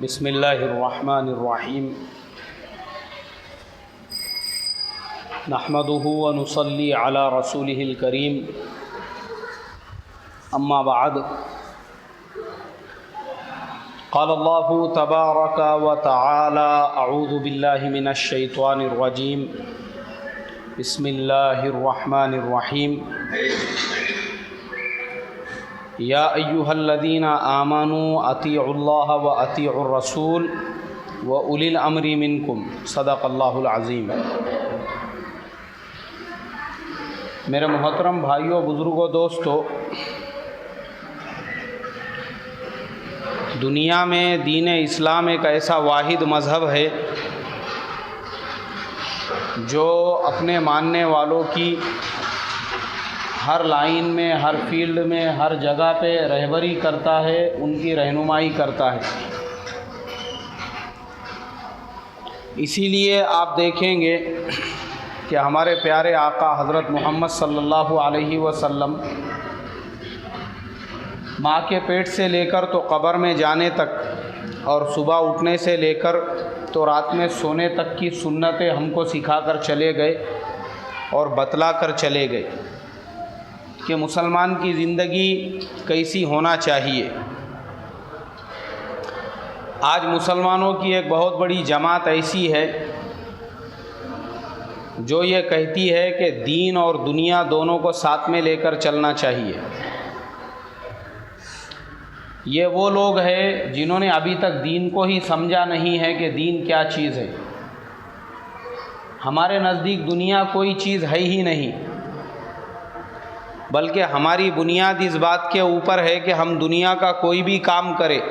बिस्मिल्लाहिर्रहमानिर्रहीम नहमदुहु व नुसल्ली अला रसूलिहिल करीम अम्मा बाद क़ाल अल्लाहु तबारक व तआला अऊज़ु बिल्लाहि मिनश शैतानिर रजीम बिस्मिल्लाहिर्रहमानिर्रहीम या अय्युहल्लज़ीना आमनू अतीउल्लाह व अतीउर रसूल व उलिल अम्रि मिनकुम सदक़ल्लाहुल अज़ीम। मेरे मोहतरम भाइयों, बुज़ुर्गों, दोस्तों, दुनिया में दीन इस्लाम एक ऐसा वाहिद मज़हब है जो अपने मानने वालों की हर लाइन में, हर फील्ड में, हर जगह पे रहबरी करता है, उनकी रहनुमाई करता है। इसीलिए आप देखेंगे कि हमारे प्यारे आका हज़रत मोहम्मद सल्लल्लाहु अलैहि वसल्लम माँ के पेट से लेकर तो कब्र में जाने तक और सुबह उठने से लेकर तो रात में सोने तक की सुन्नतें हमको सिखा कर चले गए और बतला कर चले गए कि मुसलमान की ज़िंदगी कैसी होना चाहिए। आज मुसलमानों की एक बहुत बड़ी जमात ऐसी है जो ये कहती है कि दीन और दुनिया दोनों को साथ में लेकर चलना चाहिए। ये वो लोग हैं जिन्होंने अभी तक दीन को ही समझा नहीं है कि दीन क्या चीज़ है। हमारे नज़दीक दुनिया कोई चीज़ है ही नहीं, बल्कि हमारी बुनियाद इस बात के ऊपर है कि हम दुनिया का कोई भी काम करें,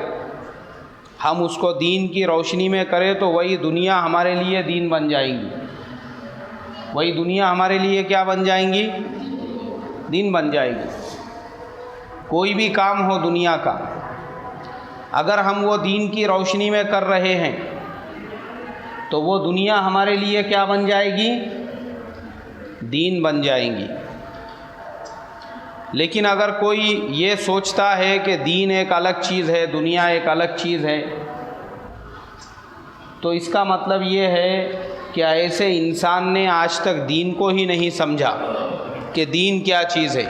हम उसको दीन की रोशनी में करें तो वही दुनिया हमारे लिए दीन बन जाएंगी, वही दुनिया हमारे लिए क्या बन जाएंगी? दीन बन जाएगी। कोई भी काम हो दुनिया का, अगर हम वो दीन की रोशनी में कर रहे हैं तो वो दुनिया हमारे लिए क्या बन जाएगी? दीन बन जाएंगी। लेकिन अगर कोई ये सोचता है कि दीन एक अलग चीज़ है, दुनिया एक अलग चीज़ है, तो इसका मतलब ये है कि ऐसे इंसान ने आज तक दीन को ही नहीं समझा कि दीन क्या चीज़ है।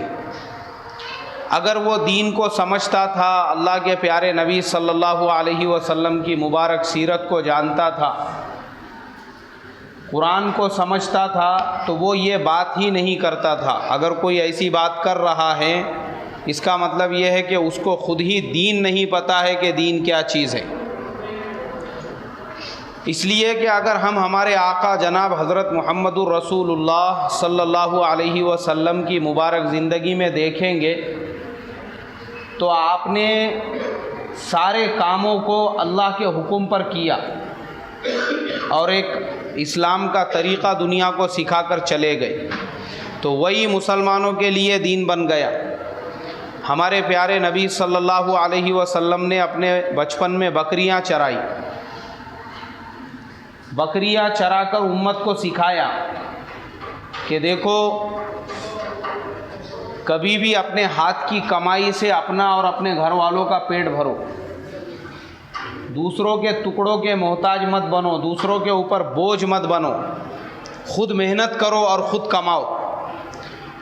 अगर वो दीन को समझता था, अल्लाह के प्यारे नबी सल्लल्लाहु अलैहि वसल्लम की मुबारक सीरत को जानता था, कुरान को समझता था, तो वो ये बात ही नहीं करता था। अगर कोई ऐसी बात कर रहा है, इसका मतलब ये है कि उसको खुद ही दीन नहीं पता है कि दीन क्या चीज़ है। इसलिए कि अगर हम हमारे आका जनाब हज़रत मुहम्मदुर रसूलुल्लाह सल्लल्लाहु अलैहि वसल्लम की मुबारक ज़िंदगी में देखेंगे तो आपने सारे कामों को अल्लाह के हुक्म पर किया और एक इस्लाम का तरीक़ा दुनिया को सिखा कर चले गए, तो वही मुसलमानों के लिए दीन बन गया। हमारे प्यारे नबी सल्लल्लाहु अलैहि वसल्लम ने अपने बचपन में बकरियां चराई, बकरियां चराकर उम्मत को सिखाया कि देखो, कभी भी अपने हाथ की कमाई से अपना और अपने घर वालों का पेट भरो, दूसरों के टुकड़ों के मोहताज मत बनो, दूसरों के ऊपर बोझ मत बनो, खुद मेहनत करो और ख़ुद कमाओ।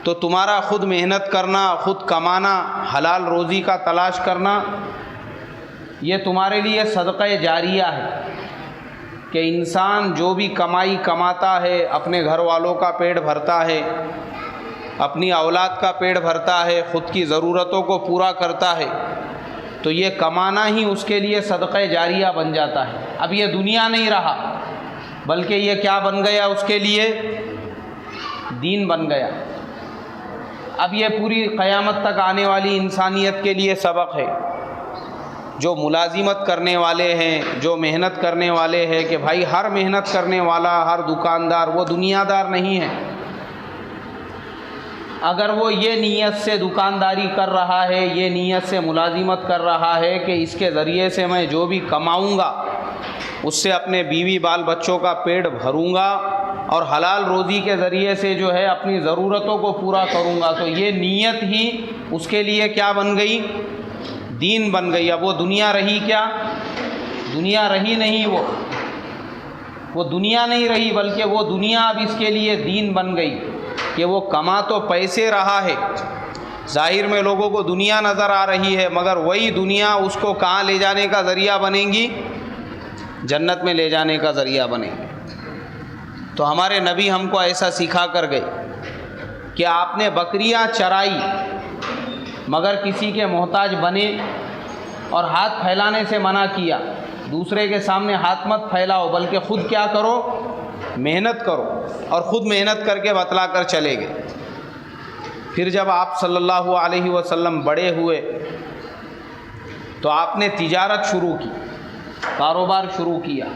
तो तुम्हारा खुद मेहनत करना, खुद कमाना, हलाल रोज़ी का तलाश करना, ये तुम्हारे लिए सदक़ा जारिया है कि इंसान जो भी कमाई कमाता है, अपने घर वालों का पेट भरता है, अपनी औलाद का पेट भरता है, ख़ुद की ज़रूरतों को पूरा करता है, तो ये कमाना ही उसके लिए सदक़ा जारिया बन जाता है। अब ये दुनिया नहीं रहा, बल्कि ये क्या बन गया? उसके लिए दीन बन गया। अब ये पूरी क़यामत तक आने वाली इंसानियत के लिए सबक है। जो मुलाजिमत करने वाले हैं, जो मेहनत करने वाले हैं, कि भाई हर मेहनत करने वाला, हर दुकानदार वो दुनियादार नहीं है। अगर वो ये नीयत से दुकानदारी कर रहा है, ये नीयत से मुलाजिमत कर रहा है कि इसके ज़रिए से मैं जो भी कमाऊँगा उससे अपने बीवी बाल बच्चों का पेट भरूँगा और हलाल रोज़ी के ज़रिए से जो है अपनी ज़रूरतों को पूरा करूँगा, तो ये नीयत ही उसके लिए क्या बन गई? दीन बन गई। अब वो दुनिया रही क्या? दुनिया रही नहीं, वो दुनिया नहीं रही, बल्कि वो दुनिया अब इसके लिए दीन बन गई कि वो कमा तो पैसे रहा है, ज़ाहिर में लोगों को दुनिया नज़र आ रही है, मगर वही दुनिया उसको कहाँ ले जाने का ज़रिया बनेंगी? जन्नत में ले जाने का ज़रिया बनेंगी। तो हमारे नबी हमको ऐसा सिखा कर गए कि आपने बकरियां चराई मगर किसी के मोहताज बने और हाथ फैलाने से मना किया। दूसरे के सामने हाथ मत फैलाओ, बल्कि ख़ुद क्या करो? मेहनत करो, और ख़ुद मेहनत करके बतला कर चले गए। फिर जब आप सल्लल्लाहु अलैहि वसल्लम बड़े हुए तो आपने तिजारत शुरू की, कारोबार शुरू किया,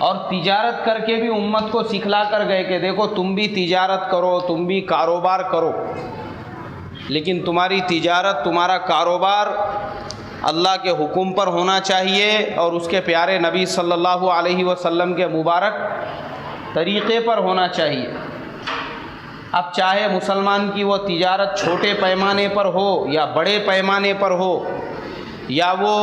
और तिजारत करके भी उम्मत को सिखला कर गए कि देखो तुम भी तिजारत करो, तुम भी कारोबार करो, लेकिन तुम्हारी तिजारत, तुम्हारा कारोबार अल्लाह के हुक्म पर होना चाहिए और उसके प्यारे नबी सल्लल्लाहु अलैहि वसल्लम के मुबारक तरीक़े पर होना चाहिए। अब चाहे मुसलमान की वो तिजारत छोटे पैमाने पर हो या बड़े पैमाने पर हो, या वो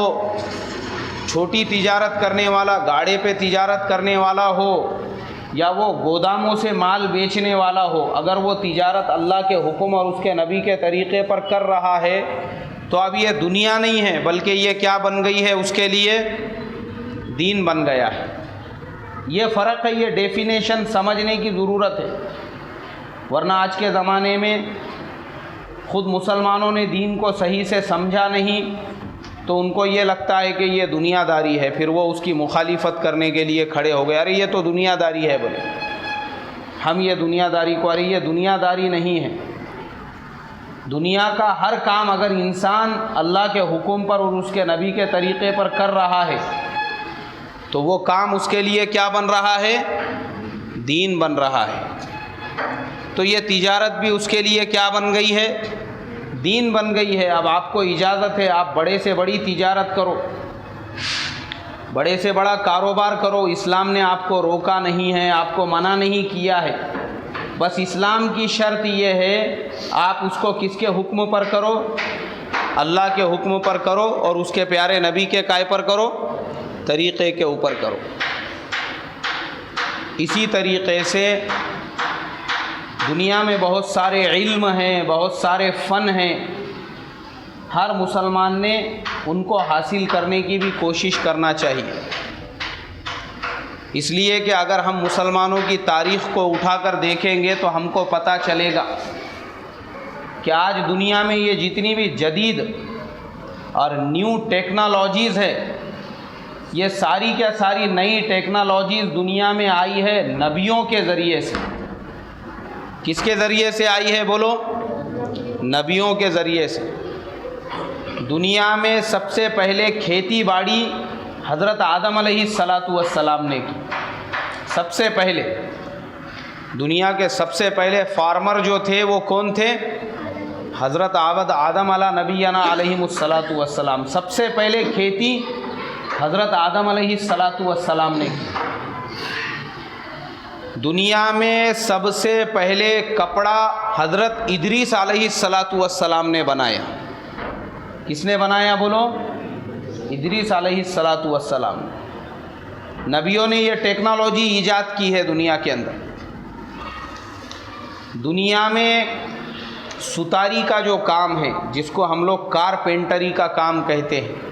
छोटी तिजारत करने वाला गाड़े पे तिजारत करने वाला हो, या वो गोदामों से माल बेचने वाला हो, अगर वो तिजारत अल्लाह के हुक्म और उसके नबी के तरीक़े पर कर रहा है तो अब ये दुनिया नहीं है, बल्कि ये क्या बन गई है? उसके लिए दीन बन गया है। ये फ़र्क है, ये डेफिनेशन समझने की ज़रूरत है, वरना आज के ज़माने में ख़ुद मुसलमानों ने दीन को सही से समझा नहीं तो उनको ये लगता है कि ये दुनियादारी है, फिर वो उसकी मुखालिफत करने के लिए खड़े हो गए। अरे ये तो दुनियादारी है, बोले हम ये दुनियादारी को, अरे ये दुनियादारी नहीं है। दुनिया का हर काम अगर इंसान अल्लाह के हुक्म पर और उसके नबी के तरीक़े पर कर रहा है तो वो काम उसके लिए क्या बन रहा है? दीन बन रहा है। तो ये तिजारत भी उसके लिए क्या बन गई है? दीन बन गई है। अब आपको इजाज़त है, आप बड़े से बड़ी तिजारत करो, बड़े से बड़ा कारोबार करो, इस्लाम ने आपको रोका नहीं है, आपको मना नहीं किया है। बस इस्लाम की शर्त ये है आप उसको किसके हुक्म पर करो? अल्लाह के हुक्म पर करो और उसके प्यारे नबी के काय पर करो? तरीक़े के ऊपर करो। इसी तरीक़े से दुनिया में बहुत सारे इल्म हैं, बहुत सारे फ़न हैं, हर मुसलमान ने उनको हासिल करने की भी कोशिश करना चाहिए। इसलिए कि अगर हम मुसलमानों की तारीख़ को उठाकर देखेंगे तो हमको पता चलेगा कि आज दुनिया में ये जितनी भी जदीद और न्यू टेक्नोलॉजीज़ है, ये सारी क्या सारी नई टेक्नोलॉजीज़ दुनिया में आई है नबियों के ज़रिए से। किसके ज़रिए से आई है? बोलो, नबियों के ज़रिए से। दुनिया में सबसे पहले खेती बाड़ी हज़रत आदम अलैहिस्सलातु वस्सलाम ने की। सबसे पहले दुनिया के सबसे पहले फार्मर जो थे वो कौन थे? हज़रत आदम अला नबीना अलैहिमुस्सलातु वस्सलाम। सबसे पहले खेती हज़रत आदम अलैहिस्सलातु वस्सलाम ने की। दुनिया में सबसे पहले कपड़ा हज़रत इदरीस अलैहिस्सलातु वस्सलाम ने बनाया। किसने बनाया? बोलो, इदरीस अलैहिस्सलातु वस्सलाम। नबियों ने ये टेक्नोलॉजी ईजाद की है दुनिया के अंदर। दुनिया में सुतारी का जो काम है, जिसको हम लोग कारपेंटरी का काम कहते हैं,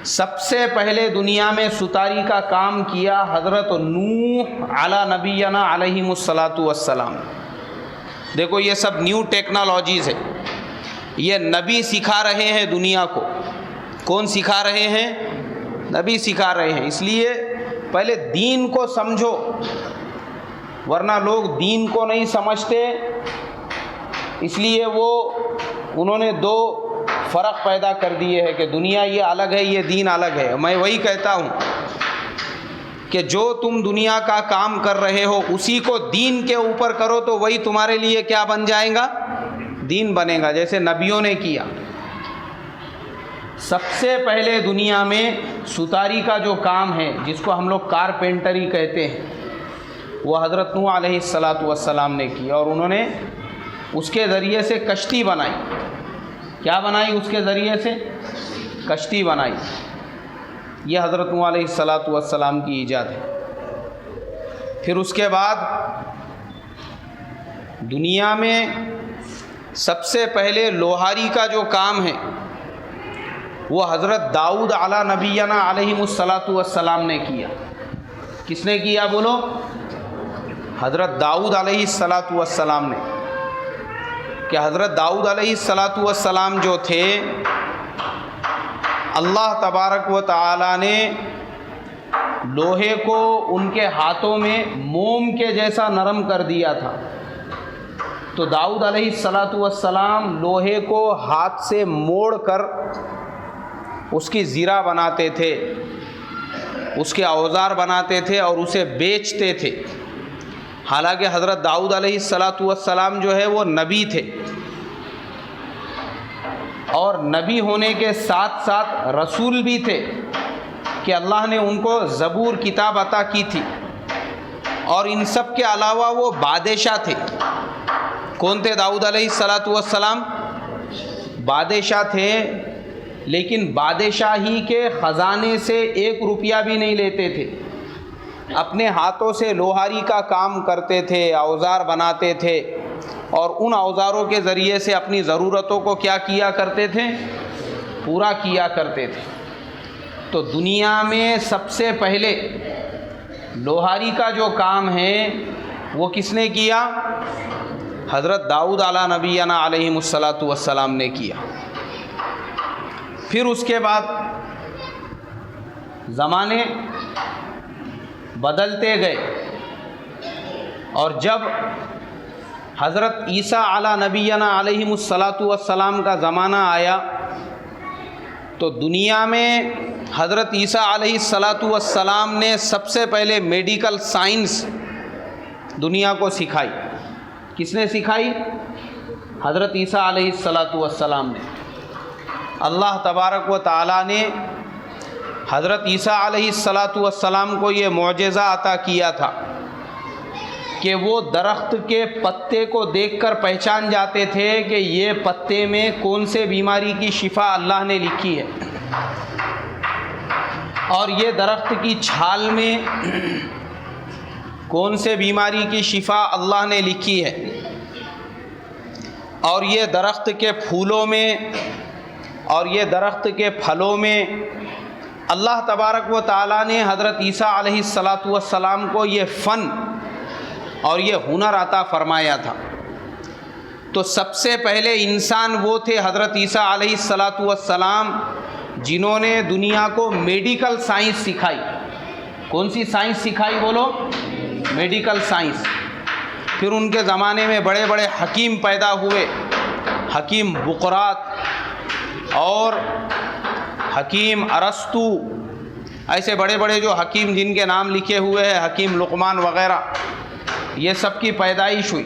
सबसे पहले दुनिया में सुतारी का काम किया हज़रत नूह अला नबीना अलैहिमुस्सलातु वस्सलाम। देखो ये सब न्यू टेक्नोलॉजीज़ है, ये नबी सिखा रहे हैं दुनिया को। कौन सिखा रहे हैं? नबी सिखा रहे हैं। इसलिए पहले दीन को समझो, वरना लोग दीन को नहीं समझते, इसलिए उन्होंने दो फ़र्क पैदा कर दिए हैं कि दुनिया ये अलग है, ये दीन अलग है। मैं वही कहता हूँ कि जो तुम दुनिया का काम कर रहे हो उसी को दीन के ऊपर करो तो वही तुम्हारे लिए क्या बन जाएगा? दीन बनेगा, जैसे नबियों ने किया। सबसे पहले दुनिया में सुतारी का जो काम है, जिसको हम लोग कारपेंटरी कहते हैं, वो हज़रत नूह अलैहिस्सलातु वस्सलाम ने की, और उन्होंने उसके ज़रिए से कश्ती बनाई। क्या बनाई उसके ज़रिए से? कश्ती बनाई। ये हज़रत नूह अलैहिस्सलातु वस्सलाम की ईजाद है। फिर उसके बाद दुनिया में सबसे पहले लोहारी का जो काम है वो हज़रत दाऊद अला नबीना अलैहिमुस्सलातु वस्सलाम ने किया। किसने किया बोलो? हज़रत दाऊद अलैहिस्सलातु वस्सलाम ने। कि हज़रत दाऊद अलैहिस्सलातु वस्सलाम जो थे, अल्लाह तबारक व तआला ने लोहे को उनके हाथों में मोम के जैसा नरम कर दिया था। तो दाऊद अलैहिस्सलातु वस्सलाम लोहे को हाथ से मोड़ कर उसकी ज़ीरा बनाते थे, उसके औज़ार बनाते थे और उसे बेचते थे। हालांकि हज़रत दाऊद अलैहिस्सलातु वस्सलाम जो है वो नबी थे और नबी होने के साथ साथ रसूल भी थे कि अल्लाह ने उनको ज़बूर किताब अता की थी। और इन सब के अलावा वो बादशाह थे। कौन थे दाऊद अलैहिस्सलातु वस्सलाम? बादशाह थे, लेकिन बादशाही के ख़जाने से 1 रुपया भी नहीं लेते थे। अपने हाथों से लोहारी का काम करते थे, औज़ार बनाते थे और उन औज़ारों के ज़रिए से अपनी ज़रूरतों को क्या किया करते थे? पूरा किया करते थे। तो दुनिया में सबसे पहले लोहारी का जो काम है वो किसने किया? हज़रत दाऊद अला नबीना अलैहिमुस्सलातु वस्सलाम ने किया। फिर उसके बाद ज़माने बदलते गए और जब हज़रत ईसा अला नबीना अलैहिमुस्सलातु वस्सलाम का ज़माना आया तो दुनिया में हज़रत ईसा अलैहिस्सलातु वस्सलाम ने सबसे पहले मेडिकल साइंस दुनिया को सिखाई। किसने सिखाई? हज़रत ईसा अलैहिस्सलातु वस्सलाम ने। अल्लाह तबारक व तआला ने हज़रत ईसा अलैहिस्सलातु वस्सलाम को ये मोअज़िज़ा अता किया था कि वो दरख्त के पत्ते को देखकर पहचान जाते थे कि ये पत्ते में कौन से बीमारी की शिफा अल्लाह ने लिखी है और ये दरख्त की छाल में कौन से बीमारी की शिफा अल्लाह ने लिखी है और ये दरख्त के फूलों में और ये दरख्त के फलों में अल्लाह तबारक व तआला ने हज़रत ईसा अलैहिस्सलातु वस्सलाम को ये फ़न और ये हुनर अता फरमाया था। तो सबसे पहले इंसान वो थे हज़रत ईसा अलैहिस्सलातु वस्सलाम जिन्होंने दुनिया को मेडिकल साइंस सिखाई। कौन सी साइंस सिखाई बोलो? Medical science. फिर उनके ज़माने में बड़े बड़े हकीम पैदा हुए, हकीम बुक़रात और हकीम अरस्तु, ऐसे बड़े बड़े जो हकीम जिनके नाम लिखे हुए हैं, हकीम लुक़मान वग़ैरह, ये सब की पैदाइश हुई।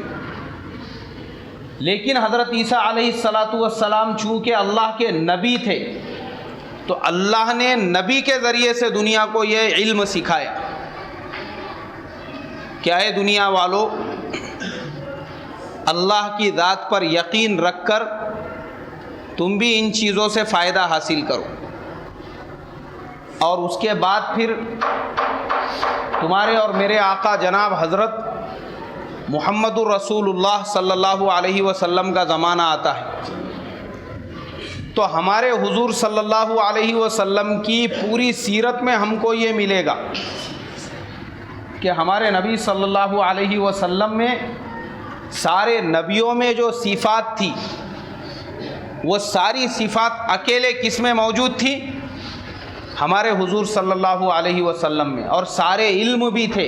लेकिन हज़रत ईसा अलैहिस्सलातु वस्सलाम चूँकि अल्लाह के नबी थे तो अल्लाह ने नबी के ज़रिए से दुनिया को ये इल्म सिखाया। क्या है दुनिया वालों, अल्लाह की ज़ात पर यकीन रखकर तुम भी इन चीज़ों से फ़ायदा हासिल करो और उसके बाद फिर तुम्हारे और मेरे आका जनाब हज़रत मुहम्मदुर रसूलुल्लाह सल्लल्लाहु अलैहि वसल्लम का ज़माना आता है तो हमारे हुज़ूर सल्लल्लाहु अलैहि वसल्लम की पूरी सीरत में हमको ये मिलेगा कि हमारे नबी सल्लल्लाहु अलैहि वसल्लम में सारे नबियों में जो सिफ़ात थी वो सारी सिफ़ात अकेले किस में मौजूद थी? हमारे हुज़ूर सल्लल्लाहु अलैहि वसल्लम में। और सारे इल्म भी थे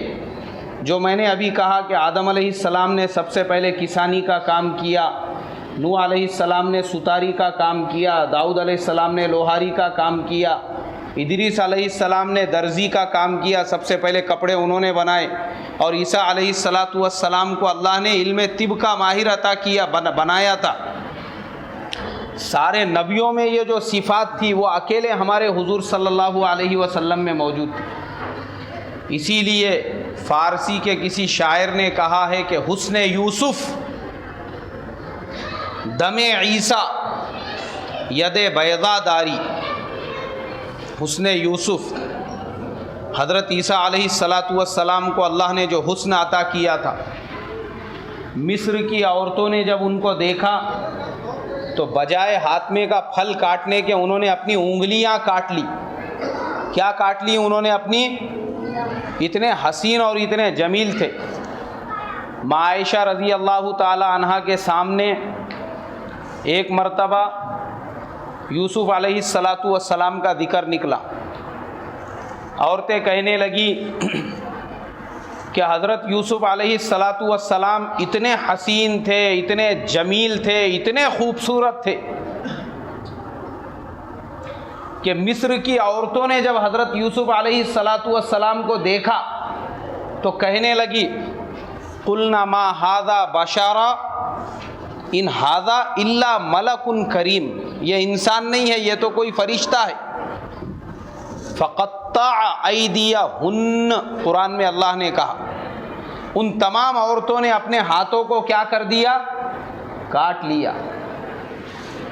जो मैंने अभी कहा कि आदम अलैहिस्सलाम ने सबसे पहले किसानी का काम किया, नूह अलैहिस्सलाम ने सुतारी का काम किया, दाऊद अलैहिस्सलाम ने लोहारी का काम किया, इदरीस अलैहिस्सलाम ने दर्जी का काम किया, सबसे पहले कपड़े उन्होंने बनाए, और ईसा अलैहिस्सलातु वस्सलाम को अल्लाह ने इल्म तिब का माहिर अता किया, बनाया था। सारे नबियों में ये जो सिफ़ात थी वो अकेले हमारे हुज़ूर सल्लल्लाहु अलैहि वसल्लम में मौजूद थी। इसीलिए फ़ारसी के किसी शायर ने कहा है कि हुस्न यूसुफ़ दमे ईसा यद बैज़ादारी, हुस्न यूसुफ, हज़रत ईसा अलैहिस्सलातु वस्सलाम को अल्लाह ने जो हुस्न अता किया था, मिस्र की औरतों ने जब उनको देखा तो बजाय हाथमे का फल काटने के उन्होंने अपनी उंगलियां काट ली। क्या काट ली उन्होंने अपनी? इतने हसीन और इतने जमील थे। माँ आयशा रज़ी अल्लाह ताला अन्हा के सामने एक मर्तबा यूसुफ अलैहिस्सलातु वस्सलाम का ज़िक्र निकला। औरतें कहने लगी कि हज़रत यूसुफ अलैहिस्सलातु वस्सलाम इतने हसीन थे, इतने जमील थे, इतने खूबसूरत थे कि मिस्र की औरतों ने जब हज़रत यूसुफ अलैहिस्सलातु वस्सलाम को देखा तो कहने लगी, कुलना मा हाज़ा बशारा इन हाज़ा इल्ला मलकुन करीम, ये इंसान नहीं है, ये तो कोई फरिश्ता है। फ़क़त्ता ऐदियहुन्न, कुरान में अल्लाह ने कहा, उन तमाम औरतों ने अपने हाथों को क्या कर दिया? काट लिया।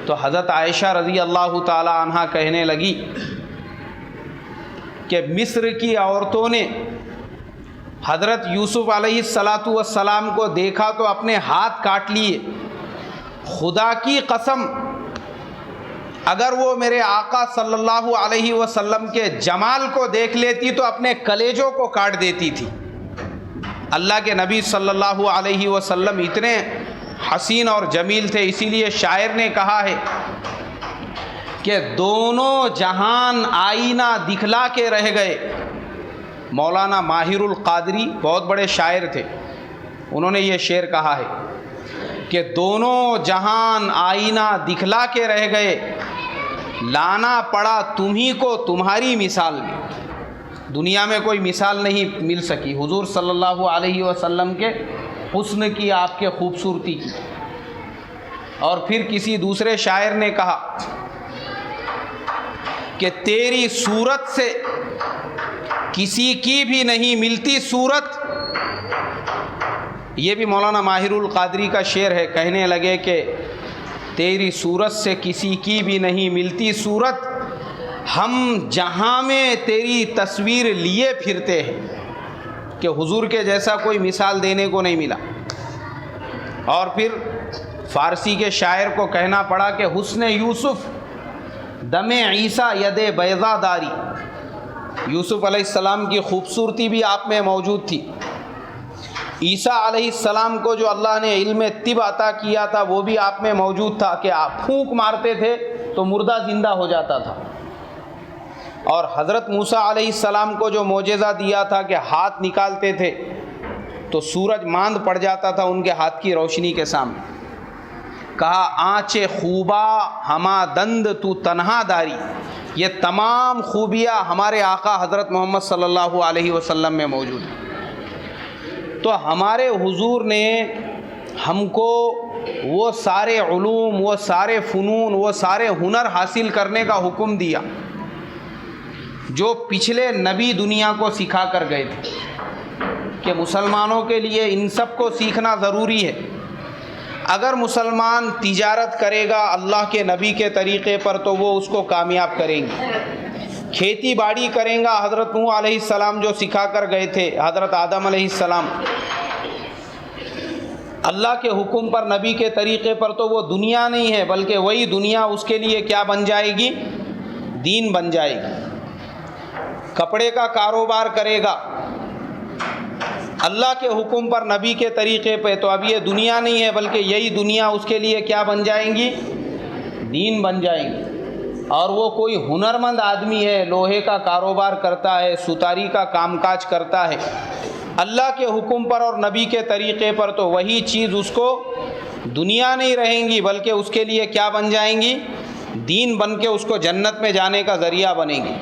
तो हज़रत आयशा रज़ी अल्लाह ताला अन्हा कहने लगी कि मिस्र की औरतों ने हज़रत यूसुफ अलैहिस्सलातु वस्सलाम को देखा तो अपने हाथ काट लिए। खुदा की कसम, अगर वो मेरे आका सल्लल्लाहु अलैहि वसल्लम के जमाल को देख लेती तो अपने कलेजों को काट देती थी। अल्लाह के नबी सल्लल्लाहु अलैहि वसल्लम इतने हसीन और जमील थे, इसीलिए शायर ने कहा है कि दोनों जहान आईना दिखला के रह गए। मौलाना माहिरुल क़ादरी बहुत बड़े शायर थे, उन्होंने ये शेर कहा है कि दोनों जहान आईना दिखला के रह गए, लाना पड़ा तुम्ही को तुम्हारी मिसाल में। दुनिया में कोई मिसाल नहीं मिल सकी हुजूर सल्लल्लाहु अलैहि वसल्लम के हुस्न की, आपके खूबसूरती की। और फिर किसी दूसरे शायर ने कहा कि तेरी सूरत से किसी की भी नहीं मिलती सूरत। ये भी मौलाना माहिरुल क़ादरी का शेर है। कहने लगे कि तेरी सूरत से किसी की भी नहीं मिलती सूरत, हम जहाँ में तेरी तस्वीर लिए फिरते हैं। कि हुजूर के जैसा कोई मिसाल देने को नहीं मिला। और फिर फ़ारसी के शायर को कहना पड़ा कि हुस्न यूसुफ दमे ईसा यदे बैज़ादारी, यूसुफ अलैहिस्सलाम की खूबसूरती भी आप में मौजूद थी। ईसा अलैहिस्सलाम को जो अल्लाह ने इल्म तिब अता किया था वो भी आप में मौजूद था कि आप फूंक मारते थे तो मुर्दा ज़िंदा हो जाता था। और हज़रत मूसा अलैहिस्सलाम को जो मोजेज़ा दिया था कि हाथ निकालते थे तो सूरज मांद पड़ जाता था उनके हाथ की रोशनी के सामने। कहा आँचे खूबा हमा दंद तू तन्हा दारी, ये तमाम खूबियाँ हमारे आका हज़रत मोहम्मद सल्लल्लाहु अलैहि वसल्लम में मौजूद हैं। तो हमारे हुजूर ने हमको वो सारे उलूम, वो सारे फ़नून, वो सारे हुनर हासिल करने का हुक्म दिया जो पिछले नबी दुनिया को सिखा कर गए थे कि मुसलमानों के लिए इन सब को सीखना ज़रूरी है। अगर मुसलमान तिजारत करेगा अल्लाह के नबी के तरीक़े पर तो वो उसको कामयाब करेंगे। खेती बाड़ी करेगा हज़रत नूह अलैहिस्सलाम जो सिखा कर गए थे, हज़रत आदम अलैहिस्सलाम अल्लाह के हुक्म पर नबी के तरीक़े पर, तो वो दुनिया नहीं है बल्कि वही दुनिया उसके लिए क्या बन जाएगी? दीन बन जाएगी। कपड़े का कारोबार करेगा अल्लाह के हुक्म पर नबी के तरीक़े पे, तो अब ये दुनिया नहीं है बल्कि यही दुनिया उसके लिए क्या बन जाएंगी? दीन बन जाएंगी। और वो कोई हुनरमंद आदमी है, लोहे का कारोबार करता है, सुतारी का कामकाज करता है अल्लाह के हुक्म पर और नबी के तरीक़े पर, तो वही चीज़ उसको दुनिया नहीं रहेंगी बल्कि उसके लिए क्या बन जाएंगी? दीन बन के उसको जन्नत में जाने का ज़रिया बनेगी।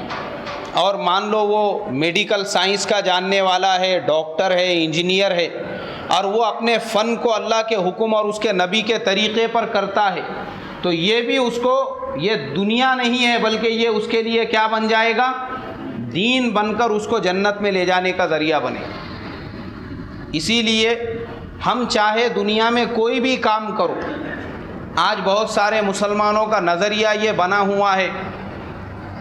और मान लो वो मेडिकल साइंस का जानने वाला है, डॉक्टर है, इंजीनियर है, और वो अपने फ़न को अल्लाह के हुक्म और उसके नबी के तरीक़े पर करता है, तो ये भी उसको, ये दुनिया नहीं है बल्कि ये उसके लिए क्या बन जाएगा? दीन बनकर उसको जन्नत में ले जाने का ज़रिया बनेगा। इसीलिए हम चाहे दुनिया में कोई भी काम करो, आज बहुत सारे मुसलमानों का नज़रिया ये बना हुआ है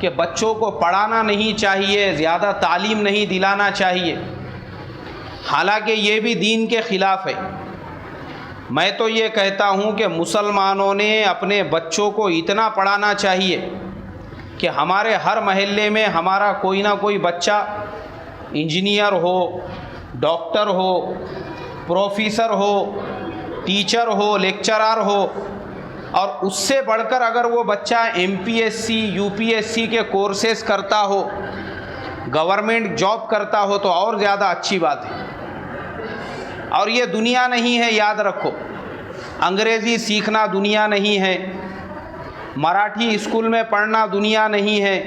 कि बच्चों को पढ़ाना नहीं चाहिए, ज़्यादा तालीम नहीं दिलाना चाहिए। हालांकि ये भी दीन के ख़िलाफ़ है। मैं तो ये कहता हूँ कि मुसलमानों ने अपने बच्चों को इतना पढ़ाना चाहिए कि हमारे हर महल्ले में हमारा कोई ना कोई बच्चा इंजीनियर हो, डॉक्टर हो, प्रोफेसर हो, टीचर हो, लेक्चरर हो, और उससे बढ़कर अगर वो बच्चा MPSC UPSC के कोर्सेस करता हो, गवर्नमेंट जॉब करता हो तो और ज़्यादा अच्छी बात है। और ये दुनिया नहीं है, याद रखो, अंग्रेज़ी सीखना दुनिया नहीं है, मराठी स्कूल में पढ़ना दुनिया नहीं है,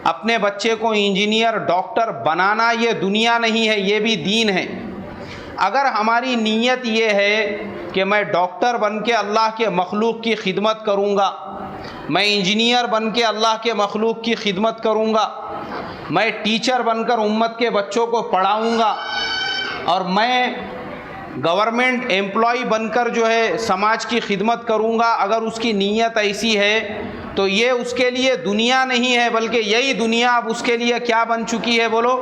अपने बच्चे को इंजीनियर डॉक्टर बनाना ये दुनिया नहीं है, ये भी दीन है। अगर हमारी नीयत ये है कि मैं डॉक्टर बन के अल्लाह के मखलूक की खिदमत करूँगा, मैं इंजीनियर बन के अल्लाह के मखलूक की खिदमत करूँगा, मैं टीचर बनकर उम्मत के बच्चों को पढ़ाऊँगा, और मैं गवर्नमेंट एम्प्लॉय बनकर जो है समाज की खिदमत करूँगा, अगर उसकी नीयत ऐसी है तो ये उसके लिए दुनिया नहीं है, बल्कि यही दुनिया अब उसके लिए क्या बन चुकी है, बोलो,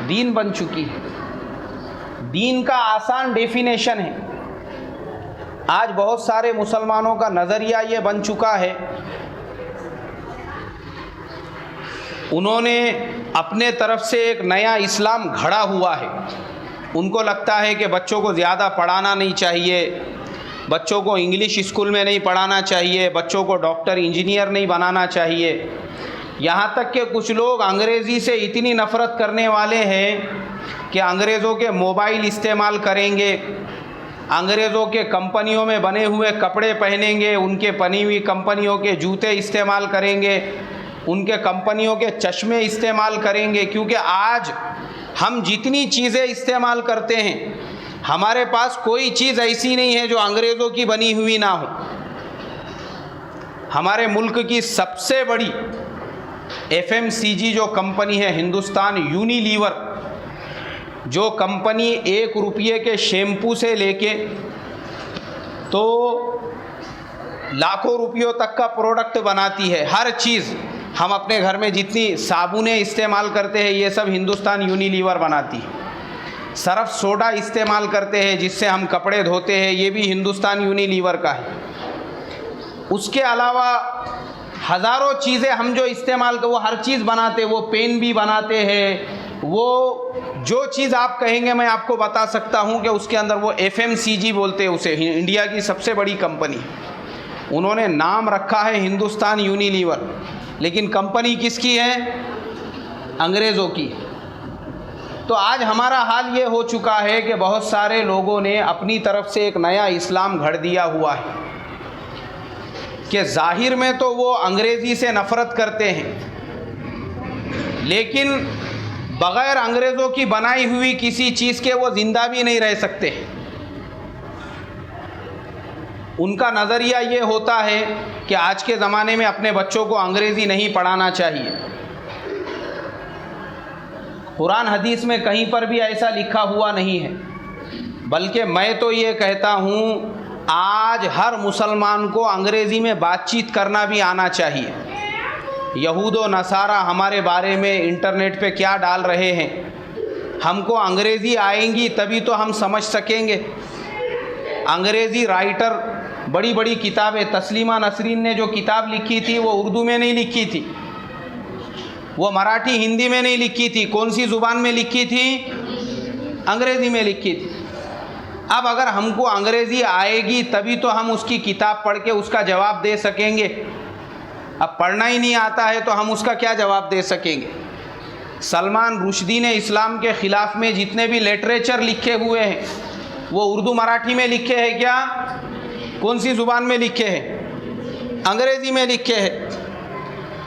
दीन बन चुकी है। दीन का आसान डेफिनेशन है। आज बहुत सारे मुसलमानों का नज़रिया ये बन चुका है, उन्होंने अपने तरफ से एक नया इस्लाम घड़ा हुआ है। उनको लगता है कि बच्चों को ज़्यादा पढ़ाना नहीं चाहिए, बच्चों को इंग्लिश स्कूल में नहीं पढ़ाना चाहिए, बच्चों को डॉक्टर इंजीनियर नहीं बनाना चाहिए। यहाँ तक कि कुछ लोग अंग्रेज़ी से इतनी नफ़रत करने वाले हैं कि अंग्रेज़ों के मोबाइल इस्तेमाल करेंगे, अंग्रेज़ों के कंपनियों में बने हुए कपड़े पहनेंगे, उनके बनी हुई कंपनियों के जूते इस्तेमाल करेंगे, उनके कंपनियों के चश्मे इस्तेमाल करेंगे। क्योंकि आज हम जितनी चीज़ें इस्तेमाल करते हैं, हमारे पास कोई चीज़ ऐसी नहीं है जो अंग्रेज़ों की बनी हुई ना हो। हमारे मुल्क की सबसे बड़ी FMCG जो कंपनी है, हिंदुस्तान यूनिलीवर, जो कंपनी 1 रुपये के शैम्पू से लेके तो लाखों रुपयों तक का प्रोडक्ट बनाती है। हर चीज़ हम अपने घर में जितनी साबुनें इस्तेमाल करते हैं, ये सब हिंदुस्तान यूनिलीवर बनाती है। सर्फ सोडा इस्तेमाल करते हैं जिससे हम कपड़े धोते हैं, ये भी हिंदुस्तान यूनिलीवर का है। उसके अलावा हज़ारों चीज़ें हम जो इस्तेमाल कर, वो हर चीज़ बनाते, वो पेन भी बनाते हैं, वो जो चीज़ आप कहेंगे मैं आपको बता सकता हूँ कि उसके अंदर वो FMCG बोलते हैं उसे, इंडिया की सबसे बड़ी कंपनी। उन्होंने नाम रखा है हिंदुस्तान यूनिलीवर, लेकिन कंपनी किसकी है? अंग्रेज़ों की। तो आज हमारा हाल ये हो चुका है कि बहुत सारे लोगों ने अपनी तरफ से एक नया इस्लाम घड़ दिया हुआ है कि ज़ाहिर में तो वो अंग्रेज़ी से नफ़रत करते हैं, लेकिन बग़ैर अंग्रेज़ों की बनाई हुई किसी चीज़ के वो ज़िंदा भी नहीं रह सकते। उनका नज़रिया ये होता है कि आज के ज़माने में अपने बच्चों को अंग्रेज़ी नहीं पढ़ाना चाहिए। कुरान हदीस में कहीं पर भी ऐसा लिखा हुआ नहीं है, बल्कि मैं तो ये कहता हूँ आज हर मुसलमान को अंग्रेज़ी में बातचीत करना भी आना चाहिए। यहूद व नसारा हमारे बारे में इंटरनेट पे क्या डाल रहे हैं, हमको अंग्रेज़ी आएंगी तभी तो हम समझ सकेंगे। अंग्रेज़ी राइटर बड़ी बड़ी किताबें, तस्लीमा नसरीन ने जो किताब लिखी थी वो उर्दू में नहीं लिखी थी, वो मराठी हिंदी में नहीं लिखी थी। कौन सी ज़ुबान में लिखी थी? अंग्रेज़ी में लिखी थी। अब अगर हमको अंग्रेज़ी आएगी तभी तो हम उसकी किताब पढ़ के उसका जवाब दे सकेंगे। अब पढ़ना ही नहीं आता है तो हम उसका क्या जवाब दे सकेंगे? सलमान रुश्दी ने इस्लाम के ख़िलाफ़ में जितने भी लिटरेचर लिखे हुए हैं वो उर्दू मराठी में लिखे हैं क्या? कौन सी ज़ुबान में लिखे हैं? अंग्रेज़ी में लिखे हैं।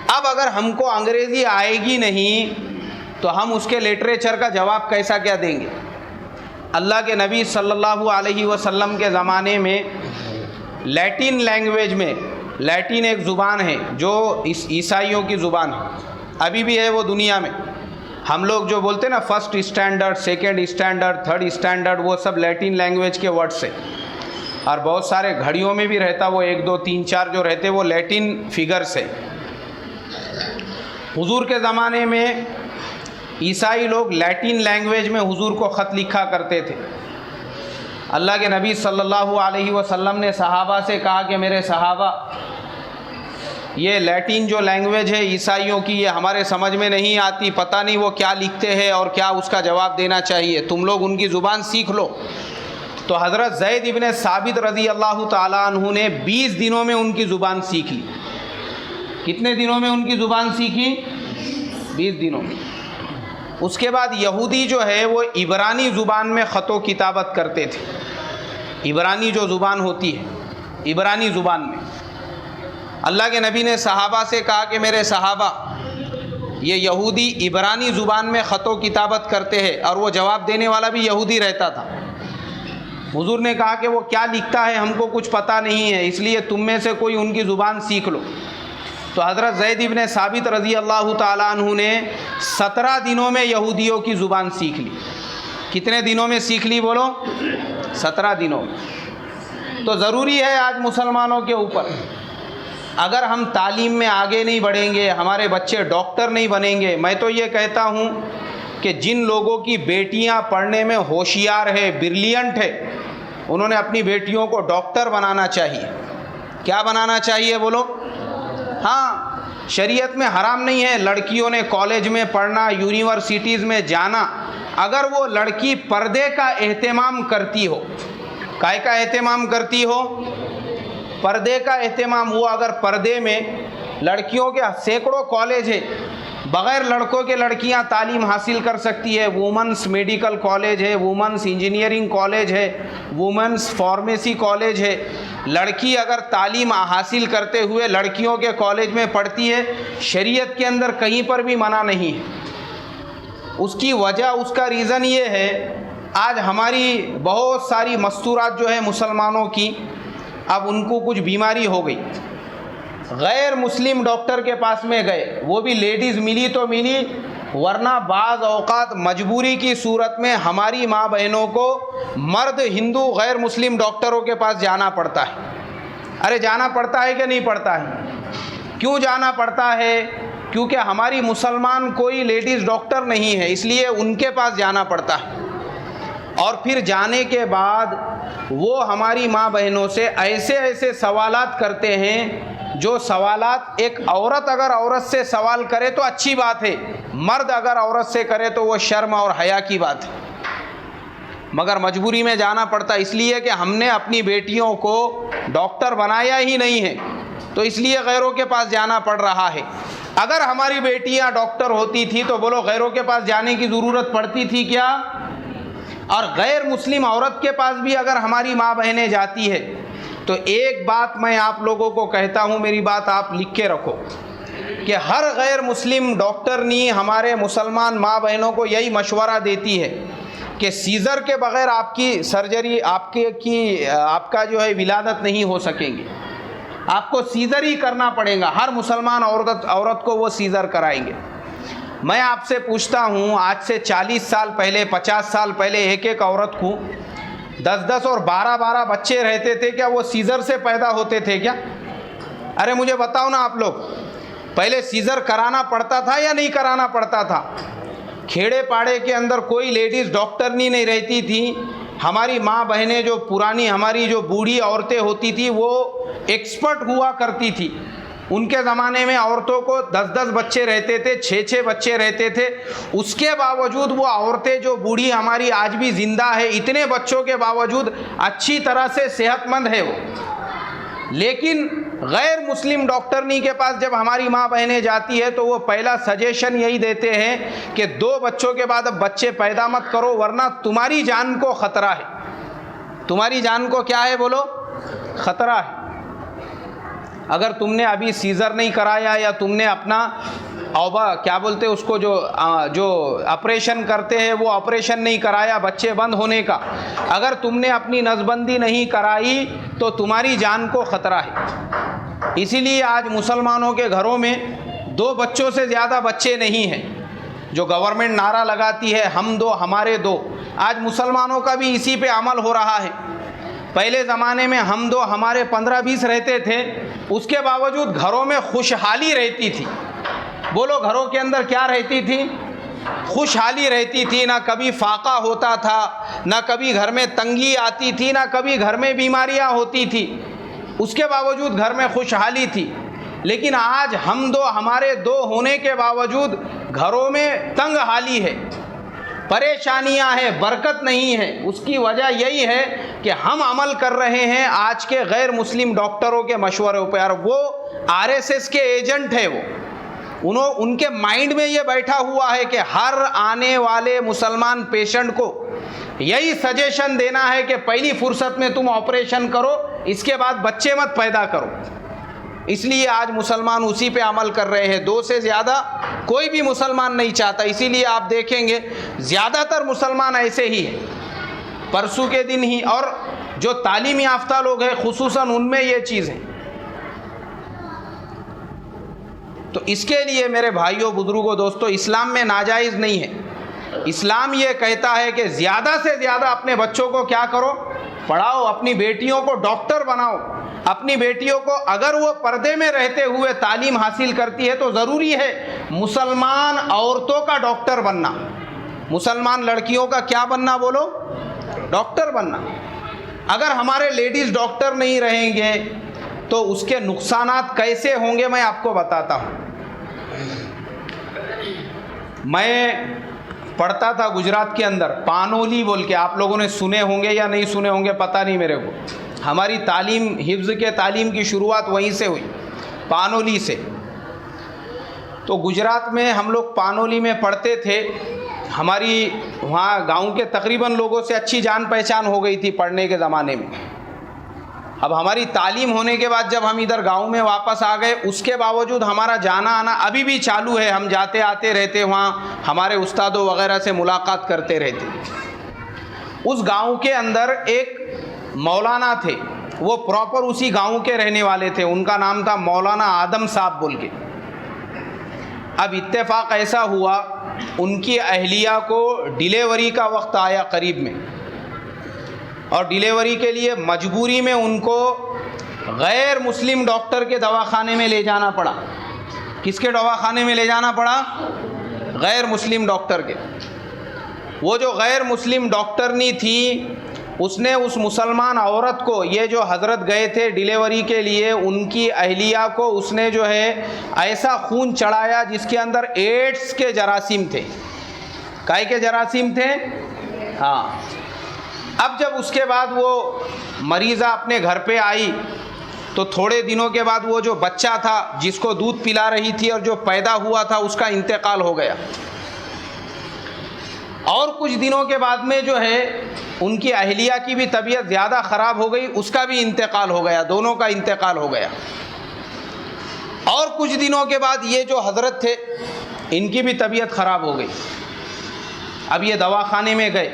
अब अगर हमको अंग्रेज़ी आएगी नहीं तो हम उसके लिटरेचर का जवाब कैसा क्या देंगे? अल्लाह के नबी सल्लल्लाहु अलैहि वसल्लम के ज़माने में लैटिन लैंग्वेज में, लैटिन एक ज़ुबान है जो ईसाइयों की ज़ुबान है, अभी भी है वो दुनिया में। हम लोग जो बोलते हैं ना first standard, second standard, third standard, वो सब लैटिन लैंग्वेज के वर्ड्स है। और बहुत सारे घड़ियों में भी रहता, वो 1 2 3 4 जो रहते वो लैटिन फिगर्स है। हुजूर के ज़माने में ईसाई लोग लैटिन लैंग्वेज में हुजूर को ख़त लिखा करते थे। अल्लाह के नबी सल्लल्लाहु अलैहि वसल्लम ने सहाबा से कहा कि मेरे सहाबा, ये लैटिन जो लैंग्वेज है ईसाइयों की, ये हमारे समझ में नहीं आती, पता नहीं वो क्या लिखते हैं और क्या उसका जवाब देना चाहिए, तुम लोग उनकी ज़ुबान सीख लो। तो हज़रत ज़ैद इब्न साबित रज़ी अल्लाह ताला अन्हु ने 20 दिनों में उनकी ज़ुबान सीख ली। कितने दिनों में उनकी ज़ुबान सीखी? 20 दिनों में। उसके बाद यहूदी जो है वो इब्रानी ज़ुबान में ख़तो किताबत करते थे। इब्रानी जो ज़ुबान होती है, इब्रानी ज़ुबान में अल्लाह के नबी ने सहाबा से कहा कि मेरे सहाबा, ये यहूदी इब्रानी ज़ुबान में ख़तो किताबत करते हैं, और वो जवाब देने वाला भी यहूदी रहता था। हुजूर ने कहा कि वो क्या लिखता है हमको कुछ पता नहीं है, इसलिए तुम में से कोई उनकी ज़ुबान सीख लो। तो हज़रत ज़ैद इब्न साबित रज़ी अल्लाह ताला अन्हु ने 17 दिनों में यहूदियों की ज़ुबान सीख ली। कितने दिनों में सीख ली बोलो? 17 दिनों में। तो ज़रूरी है आज मुसलमानों के ऊपर, अगर हम तालीम में आगे नहीं बढ़ेंगे, हमारे बच्चे डॉक्टर नहीं बनेंगे। मैं तो ये कहता हूँ कि जिन लोगों की बेटियाँ पढ़ने में होशियार है, ब्रिलियंट है, उन्होंने अपनी बेटियों को डॉक्टर बनाना चाहिए। क्या बनाना चाहिए बोलो? हाँ, शरीयत में हराम नहीं है लड़कियों ने कॉलेज में पढ़ना, यूनिवर्सिटीज़ में जाना, अगर वो लड़की पर्दे का एहतमाम करती हो। काय का एहतमाम करती हो? पर्दे का एहतमाम। वो अगर पर्दे में, लड़कियों के सैकड़ों कॉलेज है, बग़ैर लड़कों के लड़कियां तालीम हासिल कर सकती है। वुमेंस मेडिकल कॉलेज है, वुमेंस इंजीनियरिंग कॉलेज है, वुमेंस फार्मेसी कॉलेज है। लड़की अगर तालीम हासिल करते हुए लड़कियों के कॉलेज में पढ़ती है, शरीयत के अंदर कहीं पर भी मना नहीं है। उसकी वजह, उसका रीज़न ये है, आज हमारी बहुत सारी मस्तूरात जो है मुसलमानों की, अब उनको कुछ बीमारी हो गई, गैर मुस्लिम डॉक्टर के पास में गए, वो भी लेडीज़ मिली तो मिली, वरना बाज़ औक़ात मजबूरी की सूरत में हमारी माँ बहनों को मर्द हिंदू गैर मुस्लिम डॉक्टरों के पास जाना पड़ता है। अरे जाना पड़ता है कि नहीं पड़ता है? क्यों जाना पड़ता है? क्योंकि हमारी मुसलमान कोई लेडीज़ डॉक्टर नहीं है, इसलिए उनके पास जाना पड़ता है। और फिर जाने के बाद वो हमारी माँ बहनों से ऐसे ऐसे सवालात करते हैं, जो सवालात एक औरत अगर औरत से सवाल करे तो अच्छी बात है, मर्द अगर औरत से करे तो वो शर्म और हया की बात है, मगर मजबूरी में जाना पड़ता, इसलिए कि हमने अपनी बेटियों को डॉक्टर बनाया ही नहीं है, तो इसलिए गैरों के पास जाना पड़ रहा है। अगर हमारी बेटियां डॉक्टर होती थी तो बोलो गैरों के पास जाने की ज़रूरत पड़ती थी क्या? और गैर मुस्लिम औरत के पास भी अगर हमारी माँ बहनें जाती है, तो एक बात मैं आप लोगों को कहता हूँ, मेरी बात आप लिख के रखो, कि हर गैर मुस्लिम डॉक्टरनी हमारे मुसलमान माँ बहनों को यही मशवरा देती है कि सीज़र के बग़ैर आपकी सर्जरी, आपका जो है विलादत नहीं हो सकेंगे, आपको सीज़र ही करना पड़ेगा। हर मुसलमान औरत को वो सीज़र कराएंगे। मैं आपसे पूछता हूँ, आज से 40 साल पहले, 50 साल पहले एक एक औरत को 10-10 और 12-12 बच्चे रहते थे क्या? वो सीज़र से पैदा होते थे क्या? अरे मुझे बताओ ना आप लोग, पहले सीज़र कराना पड़ता था या नहीं कराना पड़ता था? खेड़े पाड़े के अंदर कोई लेडीज़ डॉक्टरनी नहीं रहती थी। हमारी माँ बहनें जो पुरानी, हमारी जो बूढ़ी औरतें होती थी, वो एक्सपर्ट हुआ करती थी। उनके ज़माने में औरतों को 10-10 बच्चे रहते थे, 6-6 बच्चे रहते थे। उसके बावजूद वो औरतें जो बूढ़ी हमारी आज भी ज़िंदा है, इतने बच्चों के बावजूद अच्छी तरह से सेहतमंद है वो। लेकिन गैर मुस्लिम डॉक्टरनी के पास जब हमारी माँ बहनें जाती है तो वो पहला सजेशन यही देते हैं कि 2 बच्चों के बाद अब बच्चे पैदा मत करो, वरना तुम्हारी जान को ख़तरा है। तुम्हारी जान को क्या है बोलो? ख़तरा है। अगर तुमने अभी सीज़र नहीं कराया, या तुमने अपना क्या बोलते हैं उसको, जो ऑपरेशन करते हैं वो ऑपरेशन नहीं कराया बच्चे बंद होने का, अगर तुमने अपनी नसबंदी नहीं कराई तो तुम्हारी जान को ख़तरा है। इसीलिए आज मुसलमानों के घरों में 2 बच्चों से ज़्यादा बच्चे नहीं हैं। जो गवर्नमेंट नारा लगाती है हम 2 हमारे 2, आज मुसलमानों का भी इसी पे अमल हो रहा है। पहले ज़माने में हम दो हमारे 15-20 रहते थे, उसके बावजूद घरों में खुशहाली रहती थी। बोलो घरों के अंदर क्या रहती थी? खुशहाली रहती थी। ना कभी फाका होता था, ना कभी घर में तंगी आती थी, ना कभी घर में बीमारियां होती थी। उसके बावजूद घर में खुशहाली थी। लेकिन आज हम दो हमारे दो होने के बावजूद घरों में तंग हाली है, परेशानियां हैं, बरकत नहीं है। उसकी वजह यही है कि हम अमल कर रहे हैं आज के गैर मुस्लिम डॉक्टरों के मशवरों पर। वो आरएसएस के एजेंट है। वो उनके माइंड में ये बैठा हुआ है कि हर आने वाले मुसलमान पेशेंट को यही सजेशन देना है कि पहली फुर्सत में तुम ऑपरेशन करो, इसके बाद बच्चे मत पैदा करो। इसलिए आज मुसलमान उसी पे अमल कर रहे हैं। 2 से ज़्यादा कोई भी मुसलमान नहीं चाहता। इसीलिए आप देखेंगे ज़्यादातर मुसलमान ऐसे ही हैं। परसों के दिन ही, और जो तालीम याफ्ता लोग हैं खुसूसन उनमें ये चीज़ है। तो इसके लिए मेरे भाइयों, बुजुर्गों, दोस्तों, इस्लाम में नाजायज़ नहीं है। इस्लाम ये कहता है कि ज़्यादा से ज़्यादा अपने बच्चों को क्या करो? पढ़ाओ। अपनी बेटियों को डॉक्टर बनाओ। अपनी बेटियों को अगर वो पर्दे में रहते हुए तालीम हासिल करती है तो ज़रूरी है मुसलमान औरतों का डॉक्टर बनना। मुसलमान लड़कियों का क्या बनना? बोलो, डॉक्टर बनना। अगर हमारे लेडीज़ डॉक्टर नहीं रहेंगे तो उसके नुकसानात कैसे होंगे मैं आपको बताता हूँ। मैं पढ़ता था गुजरात के अंदर, पानोली बोल के, आप लोगों ने सुने होंगे या नहीं सुने होंगे पता नहीं मेरे को। हमारी तालीम, हिफ्ज़ के तालीम की शुरुआत वहीं से हुई, पानोली से। तो गुजरात में हम लोग पानोली में पढ़ते थे। हमारी वहाँ गांव के तकरीबन लोगों से अच्छी जान पहचान हो गई थी पढ़ने के ज़माने में। अब हमारी तालीम होने के बाद जब हम इधर गांव में वापस आ गए, उसके बावजूद हमारा जाना आना अभी भी चालू है। हम जाते आते रहते, वहाँ हमारे उस्तादों वगैरह से मुलाकात करते रहते। उस गांव के अंदर एक मौलाना थे, वो प्रॉपर उसी गांव के रहने वाले थे। उनका नाम था मौलाना आदम साहब बोल के। अब इत्तेफाक ऐसा हुआ, उनकी अहलिया को डिलीवरी का वक्त आया करीब में, और डिलीवरी के लिए मजबूरी में उनको गैर मुस्लिम डॉक्टर के दवाखाने में ले जाना पड़ा। किसके दवाखाने में ले जाना पड़ा? गैर मुस्लिम डॉक्टर के। वो जो गैर मुस्लिम डॉक्टरनी थी, उसने उस मुसलमान औरत को, ये जो हज़रत गए थे डिलीवरी के लिए, उनकी अहलिया को उसने जो है ऐसा खून चढ़ाया जिसके अंदर एड्स के जरासीम थे। काय के जरासीम थे? हाँ। अब जब उसके बाद वो मरीज़ा अपने घर पे आई तो थोड़े दिनों के बाद वो जो बच्चा था जिसको दूध पिला रही थी और जो पैदा हुआ था उसका इंतकाल हो गया। और कुछ दिनों के बाद में जो है उनकी अहलिया की भी तबीयत ज़्यादा ख़राब हो गई, उसका भी इंतकाल हो गया, दोनों का इंतकाल हो गया। और कुछ दिनों के बाद ये जो हज़रत थे इनकी भी तबीयत ख़राब हो गई। अब ये दवाखाने में गए,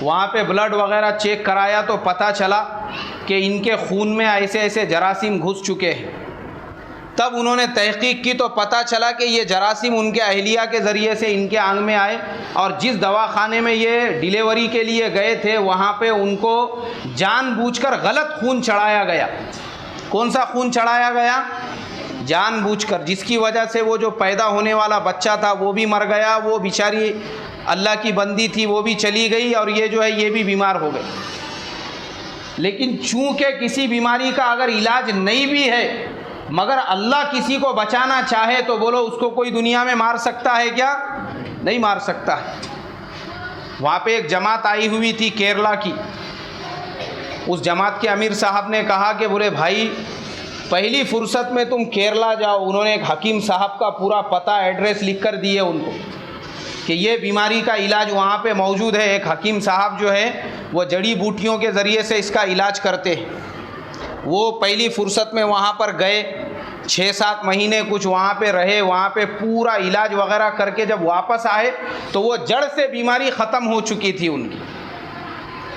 वहाँ पे ब्लड वगैरह चेक कराया तो पता चला कि इनके खून में ऐसे ऐसे जरासीम घुस चुके हैं। तब उन्होंने तहकीक की तो पता चला कि ये जरासीम उनके अहलिया के ज़रिए से इनके आंग में आए, और जिस दवाखाने में ये डिलीवरी के लिए गए थे वहाँ पे उनको जानबूझकर गलत खून चढ़ाया गया। कौन सा खून चढ़ाया गया? जानबूझकर, जिसकी वजह से वो जो पैदा होने वाला बच्चा था वो भी मर गया, वो बेचारी अल्लाह की बंदी थी वो भी चली गई, और ये जो है ये भी बीमार हो गई। लेकिन चूँकि किसी बीमारी का अगर इलाज नहीं भी है मगर अल्लाह किसी को बचाना चाहे तो बोलो उसको कोई दुनिया में मार सकता है क्या? नहीं मार सकता है। वहाँ पे एक जमात आई हुई थी केरला की। उस जमात के अमीर साहब ने कहा कि बोले भाई पहली फुर्सत में तुम केरला जाओ। उन्होंने एक हकीम साहब का पूरा पता एड्रेस लिख कर दिए उनको कि ये बीमारी का इलाज वहाँ पे मौजूद है। एक हकीम साहब जो है वो जड़ी बूटियों के ज़रिए से इसका इलाज करते हैं। वो पहली फुर्सत में वहाँ पर गए, 6-7 महीने कुछ वहाँ पे रहे, वहाँ पे पूरा इलाज वगैरह करके जब वापस आए तो वो जड़ से बीमारी ख़त्म हो चुकी थी उनकी,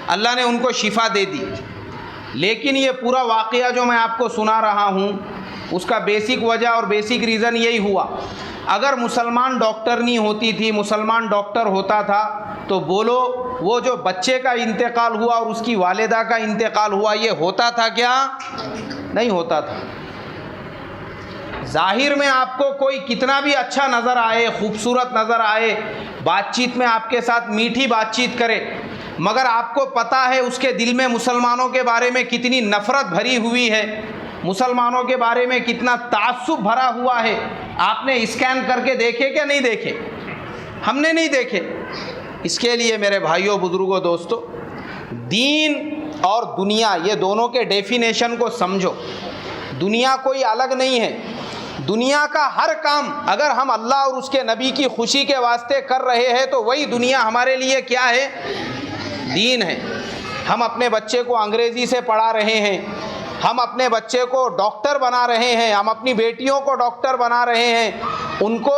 अल्लाह ने उनको शिफा दे दी। लेकिन ये पूरा वाक़या जो मैं आपको सुना रहा हूँ उसका बेसिक वजह और बेसिक रीज़न यही हुआ अगर मुसलमान डॉक्टर नहीं होती थी, मुसलमान डॉक्टर होता था, तो बोलो वो जो बच्चे का इंतकाल हुआ और उसकी वालिदा का इंतकाल हुआ, ये होता था क्या? नहीं होता था। जाहिर में आपको कोई कितना भी अच्छा नज़र आए, खूबसूरत नज़र आए, बातचीत में आपके साथ मीठी बातचीत करे, मगर आपको पता है उसके दिल में मुसलमानों के बारे में कितनी नफ़रत भरी हुई है, मुसलमानों के बारे में कितना तासुब भरा हुआ है। आपने स्कैन करके देखे क्या? नहीं देखे, हमने नहीं देखे। इसके लिए मेरे भाइयों, बुजुर्गों, दोस्तों, दीन और दुनिया ये दोनों के डेफिनेशन को समझो। दुनिया कोई अलग नहीं है। दुनिया का हर काम अगर हम अल्लाह और उसके नबी की खुशी के वास्ते कर रहे हैं तो वही दुनिया हमारे लिए क्या है? दीन है। हम अपने बच्चे को अंग्रेज़ी से पढ़ा रहे हैं, हम अपने बच्चे को डॉक्टर बना रहे हैं, हम अपनी बेटियों को डॉक्टर बना रहे हैं, उनको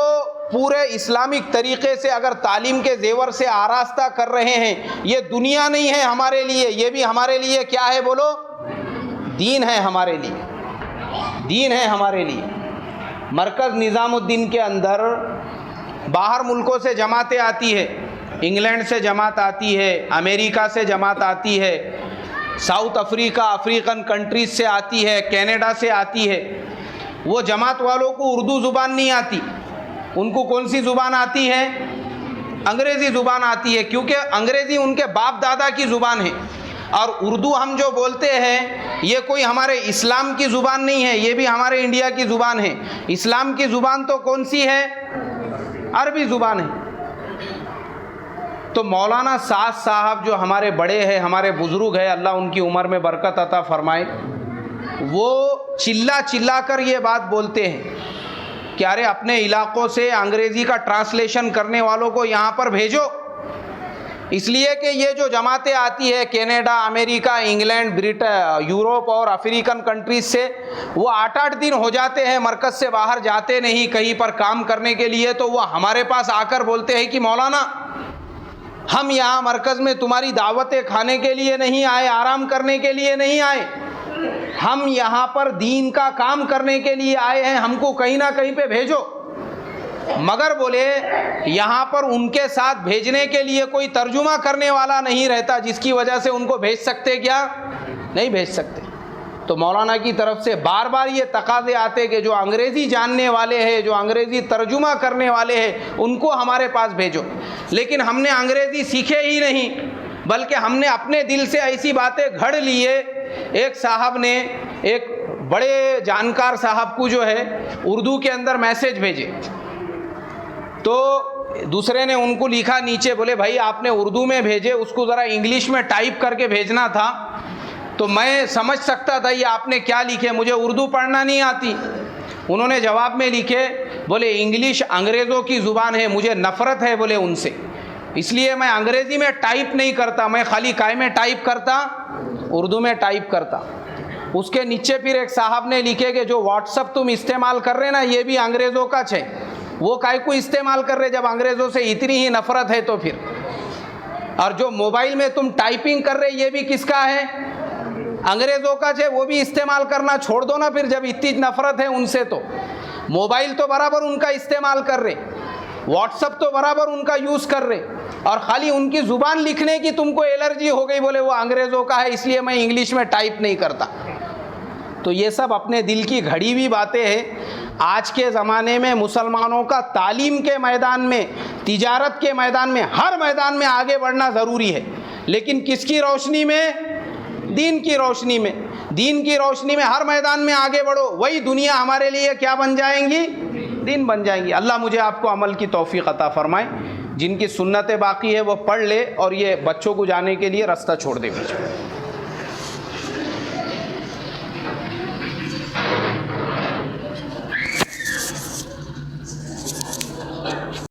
पूरे इस्लामिक तरीक़े से अगर तालीम के जेवर से आरास्ता कर रहे हैं, ये दुनिया नहीं है हमारे लिए, ये भी हमारे लिए क्या है? बोलो, दीन है हमारे लिए, दीन है हमारे लिए। मरकज़ निज़ामुद्दीन के अंदर बाहर मुल्कों से जमातें आती है, इंग्लैंड से जमात आती है, अमेरिका से जमात आती है, साउथ अफ्रीका, अफ्रीकन कंट्रीज़ से आती है, कनाडा से आती है। वो जमात वालों को उर्दू ज़ुबान नहीं आती, उनको कौन सी ज़ुबान आती है? अंग्रेज़ी ज़ुबान आती है, क्योंकि अंग्रेज़ी उनके बाप दादा की ज़ुबान है। और उर्दू हम जो बोलते हैं ये कोई हमारे इस्लाम की ज़ुबान नहीं है, ये भी हमारे इंडिया की ज़ुबान है। इस्लाम की ज़ुबान तो कौन सी है? अरबी ज़ुबान है। तो मौलाना साद साहब जो हमारे बड़े हैं, हमारे बुज़ुर्ग हैं, अल्लाह उनकी उम्र में बरकत अता फरमाए, वो चिल्ला चिल्ला कर ये बात बोलते हैं कि अरे अपने इलाक़ों से अंग्रेज़ी का ट्रांसलेशन करने वालों को यहाँ पर भेजो, इसलिए कि ये जो जमातें आती है Canada, America, England, Britain, Europe और अफ्रीकन कंट्रीज़ से, वो 8-8 दिन हो जाते हैं मरकज़ से बाहर जाते नहीं कहीं पर काम करने के लिए, तो वो हमारे पास आकर बोलते हैं कि मौलाना हम यहाँ मरकज़ में तुम्हारी दावतें खाने के लिए नहीं आए, आराम करने के लिए नहीं आए, हम यहाँ पर दीन का काम करने के लिए आए हैं, हमको कहीं ना कहीं पे भेजो। मगर बोले यहाँ पर उनके साथ भेजने के लिए कोई तर्जुमा करने वाला नहीं रहता, जिसकी वजह से उनको भेज सकते क्या? नहीं भेज सकते। तो मौलाना की तरफ से बार बार ये तकाज़े आते कि जो अंग्रेज़ी जानने वाले हैं, जो अंग्रेज़ी तर्जुमा करने वाले हैं, उनको हमारे पास भेजो। लेकिन हमने अंग्रेज़ी सीखे ही नहीं, बल्कि हमने अपने दिल से ऐसी बातें घड़ लिए। एक साहब ने एक बड़े जानकार साहब को जो है उर्दू के अंदर मैसेज भेजे, तो दूसरे ने उनको लिखा नीचे, बोले भाई आपने उर्दू में भेजे, उसको ज़रा इंग्लिश में टाइप करके भेजना था तो मैं समझ सकता था ये आपने क्या लिखे, मुझे उर्दू पढ़ना नहीं आती। उन्होंने जवाब में लिखे, बोले इंग्लिश अंग्रेज़ों की ज़ुबान है, मुझे नफ़रत है बोले उनसे, इसलिए मैं अंग्रेज़ी में टाइप नहीं करता, मैं खाली काय में टाइप करता? उर्दू में टाइप करता। उसके नीचे फिर एक साहब ने लिखे कि जो व्हाट्सअप तुम इस्तेमाल कर रहे ना, ये भी अंग्रेज़ों का है, वो काय को इस्तेमाल कर रहे जब अंग्रेज़ों से इतनी ही नफ़रत है तो फिर। और जो मोबाइल में तुम टाइपिंग कर रहे ये भी किसका है? अंग्रेज़ों का है, वो भी इस्तेमाल करना छोड़ दो ना फिर, जब इतनी नफ़रत है उनसे। तो मोबाइल तो बराबर उनका इस्तेमाल कर रहे, व्हाट्सअप तो बराबर उनका यूज़ कर रहे, और ख़ाली उनकी ज़ुबान लिखने की तुमको एलर्जी हो गई, बोले वो अंग्रेज़ों का है इसलिए मैं इंग्लिश में टाइप नहीं करता। तो ये सब अपने दिल की घड़ी हुई बातें हैं। आज के ज़माने में मुसलमानों का तालीम के मैदान में, तिजारत के मैदान में, हर मैदान में आगे बढ़ना ज़रूरी है, लेकिन किसकी रोशनी में? दीन की रोशनी में। दीन की रोशनी में हर मैदान में आगे बढ़ो, वही दुनिया हमारे लिए क्या बन जाएंगी? दीन बन जाएंगी। अल्लाह मुझे आपको अमल की तौफीक अता फरमाए। जिनकी सुन्नतें बाकी है वो पढ़ ले और ये बच्चों को जाने के लिए रास्ता छोड़ दे।